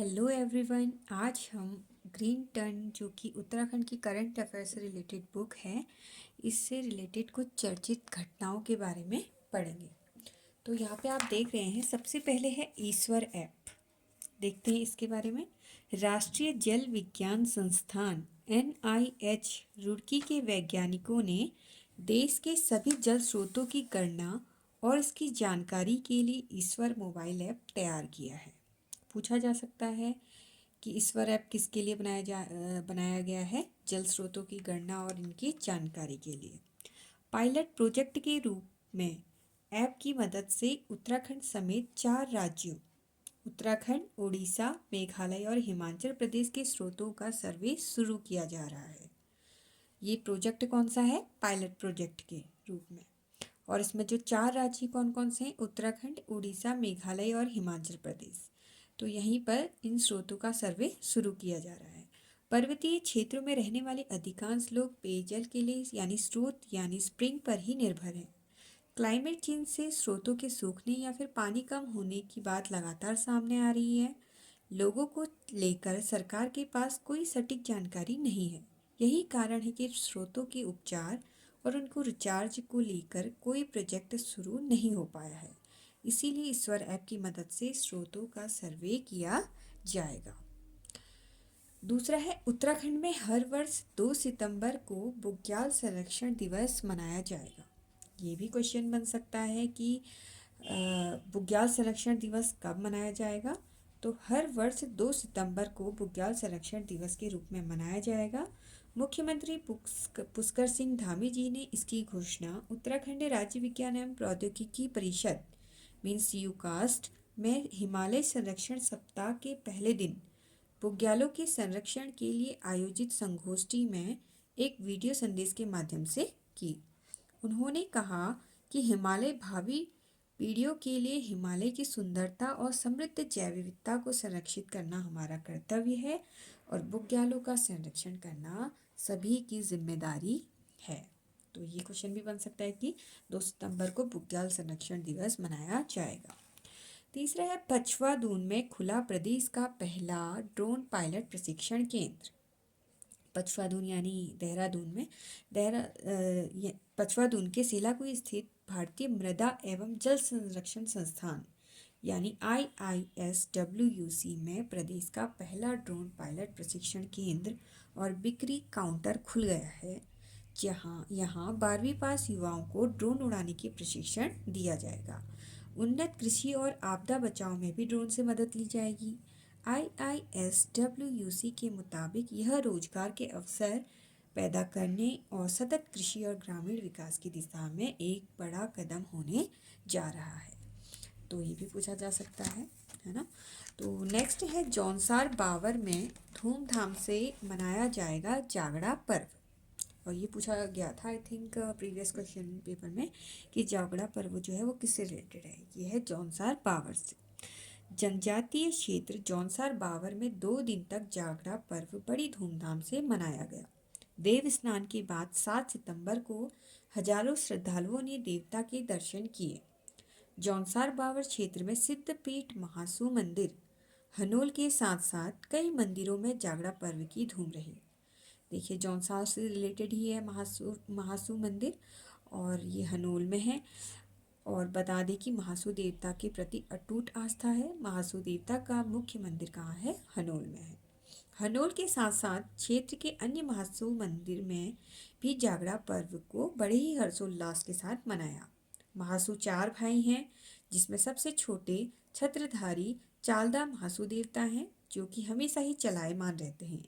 Hello everyone. आज हम green turn जो कि उत्तराखंड की करंट अफेयर से रिलेटेड बुक है, इससे रिलेटेड कुछ चर्चित घटनाओं के बारे में पढ़ेंगे। तो यहाँ पे आप देख रहे हैं, सबसे पहले है ईश्वर ऐप। देखते हैं इसके बारे में। राष्ट्रीय जल विज्ञान संस्थान NIH रुड़की के वैज्ञानिकों ने देश के सभी जल स्रोतों की गणना और इसकी जानकारी के लिए ईश्वर मोबाइल ऐप तैयार किया है। पूछा जा सकता है कि ईश्वर ऐप किसके लिए बनाया गया है? जल स्रोतों की गणना और इनकी जानकारी के लिए। पायलट प्रोजेक्ट के रूप में ऐप की मदद से उत्तराखंड समेत 4 राज्यों उत्तराखंड, उड़ीसा, मेघालय और हिमाचल प्रदेश के स्रोतों का सर्वे शुरू किया जा रहा है। ये प्रोजेक्ट कौन सा है? पायलट प्रोजेक्ट के रूप में। और इसमें जो 4 राज्य कौन कौन से हैं? उत्तराखंड, उड़ीसा, मेघालय और हिमाचल प्रदेश। तो यहीं पर इन स्रोतों का सर्वे शुरू किया जा रहा है। पर्वतीय क्षेत्रों में रहने वाले अधिकांश लोग पेयजल के लिए यानी स्रोत यानी स्प्रिंग पर ही निर्भर हैं। क्लाइमेट चेंज से स्रोतों के सूखने या फिर पानी कम होने की बात लगातार सामने आ रही है। लोगों को लेकर सरकार के पास कोई सटीक जानकारी नहीं है। यही कारण है कि स्रोतों के उपचार और उनको रिचार्ज को लेकर कोई प्रोजेक्ट शुरू नहीं हो पाया है। इसीलिए ईश्वर ऐप की मदद से स्रोतों का सर्वे किया जाएगा। दूसरा है, उत्तराखंड में हर वर्ष 2 सितंबर को बुग्याल संरक्षण दिवस मनाया जाएगा। ये भी क्वेश्चन बन सकता है कि बुग्याल संरक्षण दिवस कब मनाया जाएगा? तो हर वर्ष 2 सितंबर को बुग्याल संरक्षण दिवस के रूप में मनाया जाएगा। मुख्यमंत्री पुष्कर सिंह धामी जी ने इसकी घोषणा उत्तराखंड राज्य विज्ञान एवं प्रौद्योगिकी परिषद मीन्स यूकास्ट में हिमालय संरक्षण सप्ताह के पहले दिन बुग्यालों के संरक्षण के लिए आयोजित संगोष्ठी में एक वीडियो संदेश के माध्यम से की। उन्होंने कहा कि हिमालय भावी पीढ़ियों के लिए हिमालय की सुंदरता और समृद्ध जैव विविधता को संरक्षित करना हमारा कर्तव्य है और बुग्यालों का संरक्षण करना सभी की जिम्मेदारी है। तो ये क्वेश्चन भी बन सकता है कि 2 सितंबर को बुग्याल संरक्षण दिवस मनाया जाएगा। तीसरा है, पचवा दून में खुला प्रदेश का पहला ड्रोन पायलट प्रशिक्षण केंद्र। पचवा दून यानी देहरादून में पचवा दून के सेलाकुई स्थित भारतीय मृदा एवं जल संरक्षण संस्थान यानी IISWC में प्रदेश का पहला ड्रोन पायलट प्रशिक्षण केंद्र और बिक्री काउंटर खुल गया है, जहां यहाँ 12वीं पास युवाओं को ड्रोन उड़ाने की प्रशिक्षण दिया जाएगा। उन्नत कृषि और आपदा बचाव में भी ड्रोन से मदद ली जाएगी। IISWC के मुताबिक यह रोजगार के अवसर पैदा करने और सतत कृषि और ग्रामीण विकास की दिशा में एक बड़ा कदम होने जा रहा है। तो ये भी पूछा जा सकता है ना। तो नेक्स्ट है, जौनसार बावर में धूमधाम से मनाया जाएगा जागड़ा पर्व। और ये पूछा गया था I think previous question paper में कि जागड़ा पर्व जो है वो किससे रिलेटेड है। ये है जौनसार बावर से। जनजातीय क्षेत्र जौनसार बावर में 2 दिन तक जागड़ा पर्व बड़ी धूमधाम से मनाया गया। देव स्नान के बाद 7 सितंबर को हजारों श्रद्धालुओं ने देवता के दर्शन किए। जौनसार बावर क्षेत्र में सिद्धपीठ महासू मंदिर हनोल के साथ साथ कई मंदिरों में जागड़ा पर्व की धूम रही। देखिए, जौनसार से रिलेटेड ही है महासू मंदिर और ये हनोल में है। और बता दें कि महासू देवता के प्रति अटूट आस्था है। महासू देवता का मुख्य मंदिर कहाँ है? हनोल में है। हनोल के साथ साथ क्षेत्र के अन्य महासू मंदिर में भी जागड़ा पर्व को बड़े ही हर्षोल्लास के साथ मनाया। महासू 4 भाई हैं, जिसमें सबसे छोटे छत्रधारी चालदा महासू देवता हैं, जो कि हमेशा ही चलायमान रहते हैं।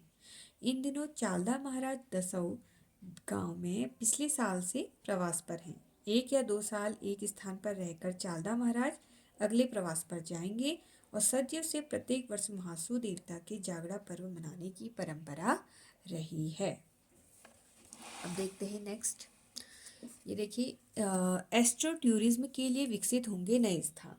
इन दिनों चालदा महाराज दसऊ गांव में पिछले साल से प्रवास पर हैं। 1 या 2 साल एक स्थान पर रहकर चालदा महाराज अगले प्रवास पर जाएंगे और सदियों से प्रत्येक वर्ष महासू देवता के जागड़ा पर्व मनाने की परंपरा रही है। अब देखते हैं नेक्स्ट। ये देखिए, एस्ट्रो टूरिज्म के लिए विकसित होंगे नए स्थान।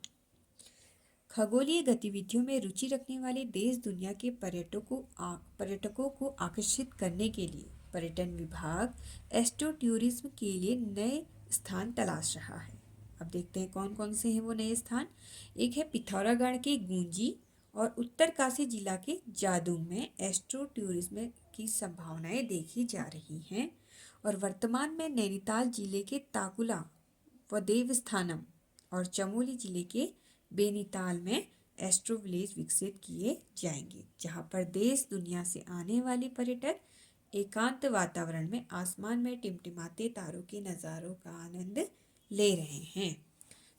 खगोलीय गतिविधियों में रुचि रखने वाले देश दुनिया के पर्यटकों को आकर्षित करने के लिए पर्यटन विभाग एस्ट्रो टूरिज्म के लिए नए स्थान तलाश रहा है। अब देखते हैं कौन कौन से हैं वो नए स्थान। एक है पिथौरागढ़ के गूंजी और उत्तरकाशी जिला के जादूंग में एस्ट्रो टूरिज्म की संभावनाएं देखी जा रही हैं और वर्तमान में नैनीताल जिले के ताकुला व देवस्थानम और चमोली जिले के बेनीताल में एस्ट्रो विलेज विकसित किए जाएंगे, जहां पर देश दुनिया से आने वाले पर्यटक एकांत वातावरण में आसमान में टिमटिमाते तारों के नज़ारों का आनंद ले रहे हैं।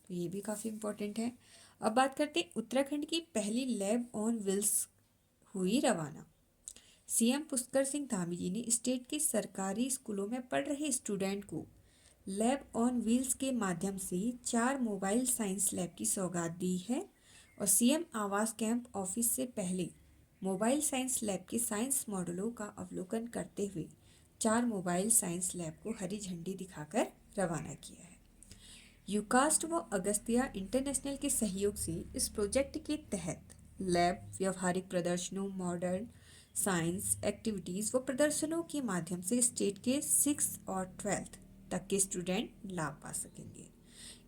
तो ये भी काफ़ी इम्पोर्टेंट है। अब बात करते हैं उत्तराखंड की पहली लैब ऑन व्हील्स हुई रवाना। सीएम पुष्कर सिंह धामी जी ने स्टेट के सरकारी स्कूलों में पढ़ रहे स्टूडेंट को लैब ऑन व्हील्स के माध्यम से 4 मोबाइल साइंस लैब की सौगात दी है और सीएम आवास कैंप ऑफिस से पहले मोबाइल साइंस लैब के साइंस मॉडलों का अवलोकन करते हुए 4 मोबाइल साइंस लैब को हरी झंडी दिखाकर रवाना किया है। यूकास्ट व अगस्तिया इंटरनेशनल के सहयोग से इस प्रोजेक्ट के तहत लैब व्यवहारिक प्रदर्शनों, मॉडर्न साइंस एक्टिविटीज़ व प्रदर्शनों के माध्यम से स्टेट के 6 और 12th तक के स्टूडेंट लाभ पा सकेंगे।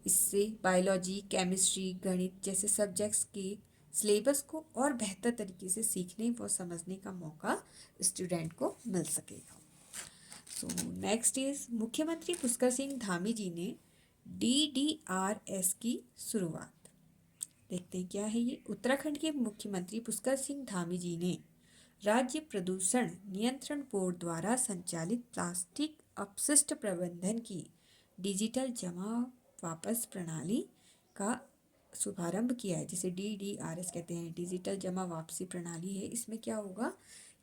इससे बायोलॉजी, केमिस्ट्री, गणित जैसे सब्जेक्ट्स के सिलेबस को और बेहतर तरीके से सीखने व समझने का मौका स्टूडेंट को मिल सकेगा। सो नेक्स्ट इज मुख्यमंत्री पुष्कर सिंह धामी जी ने DDRS की शुरुआत। देखते हैं क्या है ये। उत्तराखंड के मुख्यमंत्री पुष्कर सिंह धामी जी ने राज्य प्रदूषण नियंत्रण बोर्ड द्वारा संचालित प्लास्टिक अपशिष्ट प्रबंधन की डिजिटल जमा वापस प्रणाली का शुभारंभ किया है, जिसे DDRS कहते हैं, डिजिटल जमा वापसी प्रणाली है। इसमें क्या होगा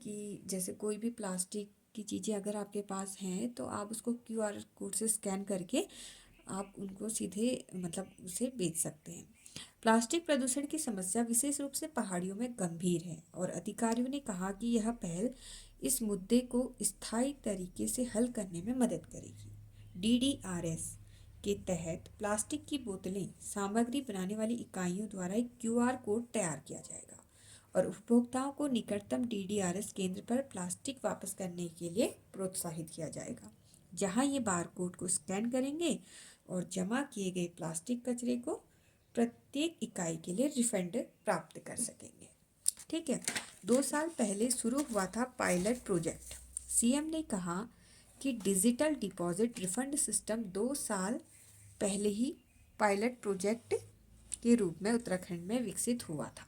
कि जैसे कोई भी प्लास्टिक की चीज़ें अगर आपके पास हैं तो आप उसको QR कोड से स्कैन करके आप उनको सीधे उसे बेच सकते हैं। प्लास्टिक प्रदूषण की समस्या विशेष रूप से पहाड़ियों में गंभीर है और अधिकारियों ने कहा कि यह पहल इस मुद्दे को स्थायी तरीके से हल करने में मदद करेगी। DDRS के तहत प्लास्टिक की बोतलें सामग्री बनाने वाली इकाइयों द्वारा एक QR कोड तैयार किया जाएगा और उपभोक्ताओं को निकटतम DDRS केंद्र पर प्लास्टिक वापस करने के लिए प्रोत्साहित किया जाएगा, जहां ये बार कोड को स्कैन करेंगे और जमा किए गए प्लास्टिक कचरे को प्रत्येक इकाई के लिए रिफंड प्राप्त कर सकेंगे। ठीक है। 2 साल पहले शुरू हुआ था पायलट प्रोजेक्ट। सीएम ने कहा कि डिजिटल डिपॉजिट रिफंड सिस्टम 2 साल पहले ही पायलट प्रोजेक्ट के रूप में उत्तराखंड में विकसित हुआ था।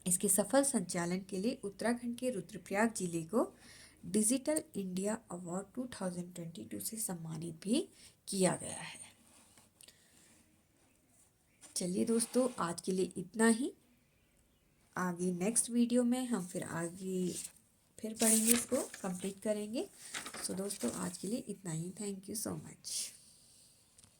इसके सफल संचालन के लिए उत्तराखंड के रुद्रप्रयाग जिले को डिजिटल इंडिया अवार्ड 2022 से सम्मानित भी किया गया है। चलिए दोस्तों, आज के लिए इतना ही। आगे नेक्स्ट वीडियो में हम फिर पढ़ेंगे, इसको कंप्लीट करेंगे। सो दोस्तों, आज के लिए इतना ही। Thank you so much.